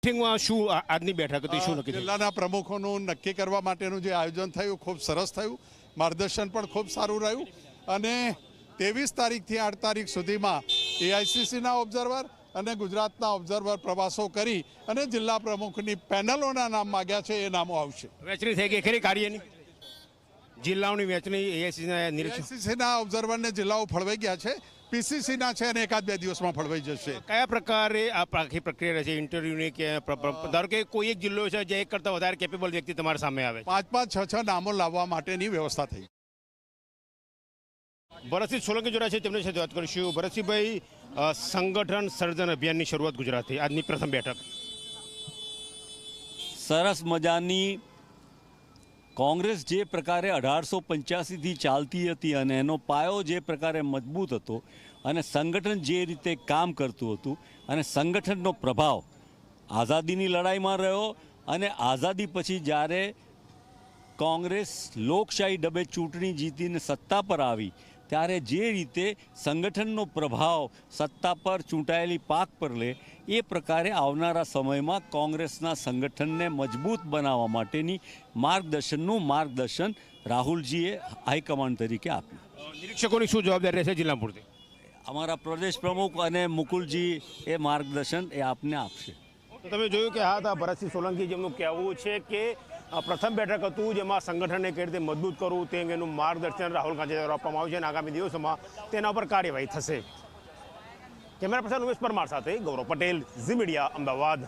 મીટિંગમાં શું આજની બેઠક હતી, શું નક્કી થયું? જિલ્લાના પ્રમુખોનું નક્કી કરવા માટેનું જે આયોજન થયું ખૂબ સરસ થયું, માર્ગદર્શન પણ ખૂબ સારું રહ્યું અને 23 તારીખથી 8 તારીખ સુધીમાં એઆઈસીસીના ઓબ્ઝર્વર અને ગુજરાતના ઓબ્ઝર્વર પ્રવાસો કરી અને જિલ્લા પ્રમુખની પેનલોના નામ માગ્યા છે, એ નામો આવશે. વહેંચણી થઈ ગઈ ખરી કાર્યની? જિલ્લાઓની વહેંચણી એઆઈસીસીના નિરીક્ષણ એઆઈસીસીના ઓબ્ઝર્વરને જિલ્લાઓ ફળવાઈ ગયા છે, પીસીસીના છે અને 1-2 દિવસમાં ફળવાઈ જશે. કયા પ્રકારે આ આખી પ્રક્રિયા રહેશે ઇન્ટરવ્યુની કે ધારો કે કોઈ એક જિલ્લો છે જે એક કરતાં વધારે કેપેબલ વ્યક્તિ તમારા સામે આવે? 5-5, 6-6 નામો લાવવા માટેની વ્યવસ્થા થઈ. ભરતસિંહ સોલંકી જોડા છે, તેમની સાથે વાત કરીશું. ભરતસિંહભાઈ, સંગઠન સર્જન અભિયાનની શરૂઆત ગુજરાતથી, આજની પ્રથમ બેઠક. સરસ મજાની કોંગ્રેસ જે પ્રકારે 1885થી ચાલતી હતી અને એનો પાયો જે પ્રકારે મજબૂત હતો અને સંગઠન જે રીતે કામ કરતું હતું અને સંગઠનનો પ્રભાવ આઝાદીની લડાઈમાં રહ્યો અને આઝાદી પછી જ્યારે કોંગ્રેસ લોકશાહી ડબે ચૂંટણી જીતીને સત્તા પર આવી ત્યારે જે રીતે સંગઠનનો પ્રભાવ સત્તા પર ચૂંટાયેલી પાક પર લે એ પ્રકારે આવનારા સમયમાં કોંગ્રેસના સંગઠનને મજબૂત બનાવવા માટેની માર્ગદર્શન રાહુલજીએ હાઈકમાન્ડ તરીકે આપ્યું. નિરીક્ષકોની શું જવાબદારી રહેશે જિલ્લા પૂરતી? અમારા પ્રદેશ પ્રમુખ અને મુકુલજી એ માર્ગદર્શન એ આપને આપશે. તો તમે જોયું કે હા, ભરતસિંહ સોલંકી જેમનું કહેવું છે કે પ્રથમ બેઠક હતું જેમાં સંગઠનને કઈ રીતે મજબૂત કરવું તે અંગેનું માર્ગદર્શન રાહુલ ગાંધી દ્વારા આપવામાં આવ્યું છે અને આગામી દિવસોમાં તેના પર કાર્યવાહી થશે. કેમેરા પર્સન ઉમેશ પરમાર સાથે ગૌરવ પટેલ, ઝી મીડિયા, અમદાવાદ.